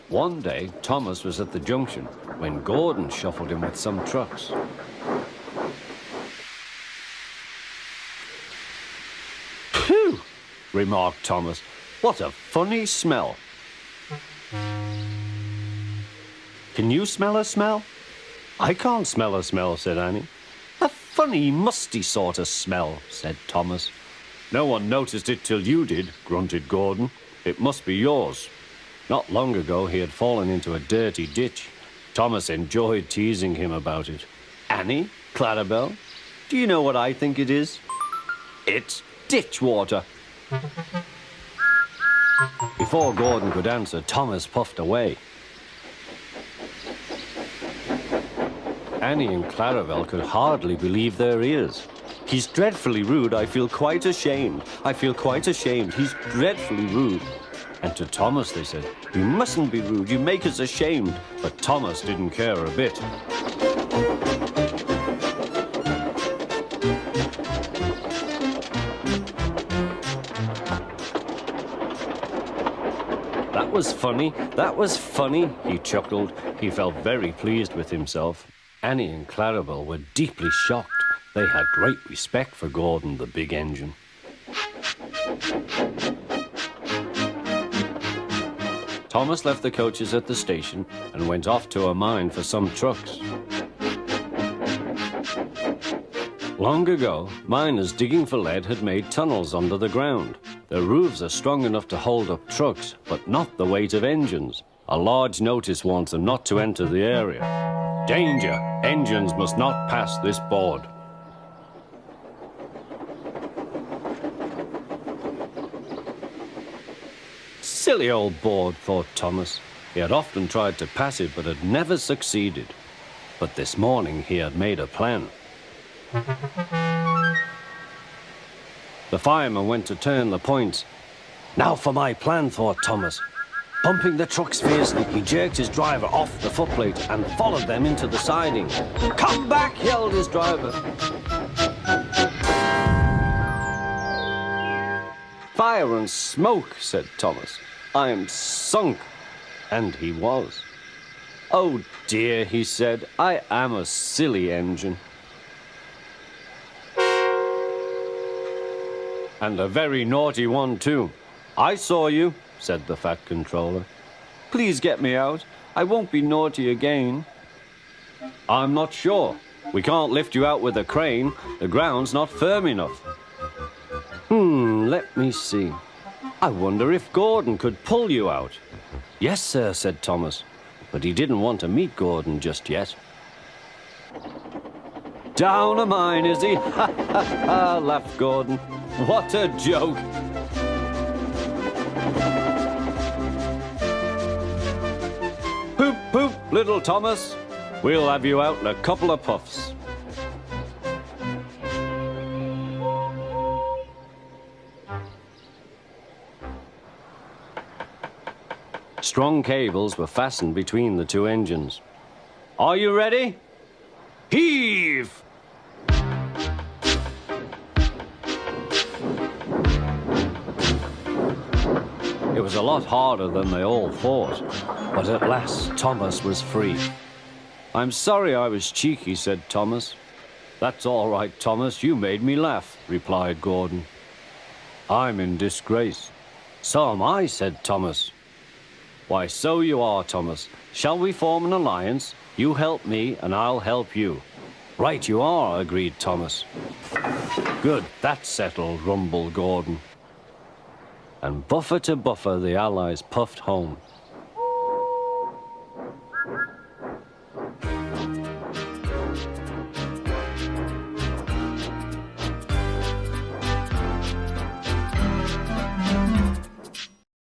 One day, Thomas was at the junction when Gordon shuffled in with some trucks. "Phew," remarked Thomas. "What a funny smell." "Can you smell a smell?" "I can't smell a smell," said Annie. "A funny, musty sort of smell," said Thomas. "No one noticed it till you did," grunted Gordon. "It must be yours." Not long ago, he had fallen into a dirty ditch. Thomas enjoyed teasing him about it. "Annie, Clarabelle, do you know what I think it is? It's ditch water." Before Gordon could answer, Thomas puffed away. Annie and Clarabelle could hardly believe their ears. "He's dreadfully rude. I feel quite ashamed. I feel quite ashamed. He's dreadfully rude." And to Thomas they said, "You mustn't be rude. You make us ashamed." But Thomas didn't care a bit. "That was funny. That was funny," he chuckled. He felt very pleased with himself. Annie and Clarabelle were deeply shocked. They had great respect for Gordon, the big engine. Thomas left the coaches at the station and went off to a mine for some trucks. Long ago, miners digging for lead had made tunnels under the ground. Their roofs are strong enough to hold up trucks, but not the weight of engines. A large notice warns them not to enter the area. "Danger! Engines must not pass this board." Silly old board, thought Thomas. He had often tried to pass it, but had never succeeded. But this morning he had made a plan. The fireman went to turn the points. "Now for my plan," thought Thomas. Pumping the trucks fiercely, he jerked his driver off the footplate and followed them into the siding. "Come back!" yelled his driver. "Fire and smoke," said Thomas. "I'm sunk." And he was. "Oh dear," he said, "I am a silly engine." "And a very naughty one, too." "I saw you," said the fat controller. "Please get me out. I won't be naughty again." "I'm not sure. We can't lift you out with a crane. The ground's not firm enough." Let me see. I wonder if Gordon could pull you out." "Yes, sir," said Thomas, but he didn't want to meet Gordon just yet. "Down a mine, is he?" "Ha, ha, ha," laughed Gordon. "What a joke." "Poop, poop, little Thomas. We'll have you out in a couple of puffs." Strong cables were fastened between the two engines. "Are you ready? Heave!" It was a lot harder than they all thought, but at last Thomas was free. "I'm sorry I was cheeky," said Thomas. "That's all right, Thomas. You made me laugh," replied Gordon. "I'm in disgrace." "So am I," said Thomas. "Why, so you are, Thomas. Shall we form an alliance? You help me, and I'll help you." "Right you are," agreed Thomas. "Good, that's settled," rumbled Gordon. And buffer to buffer, the Allies puffed home.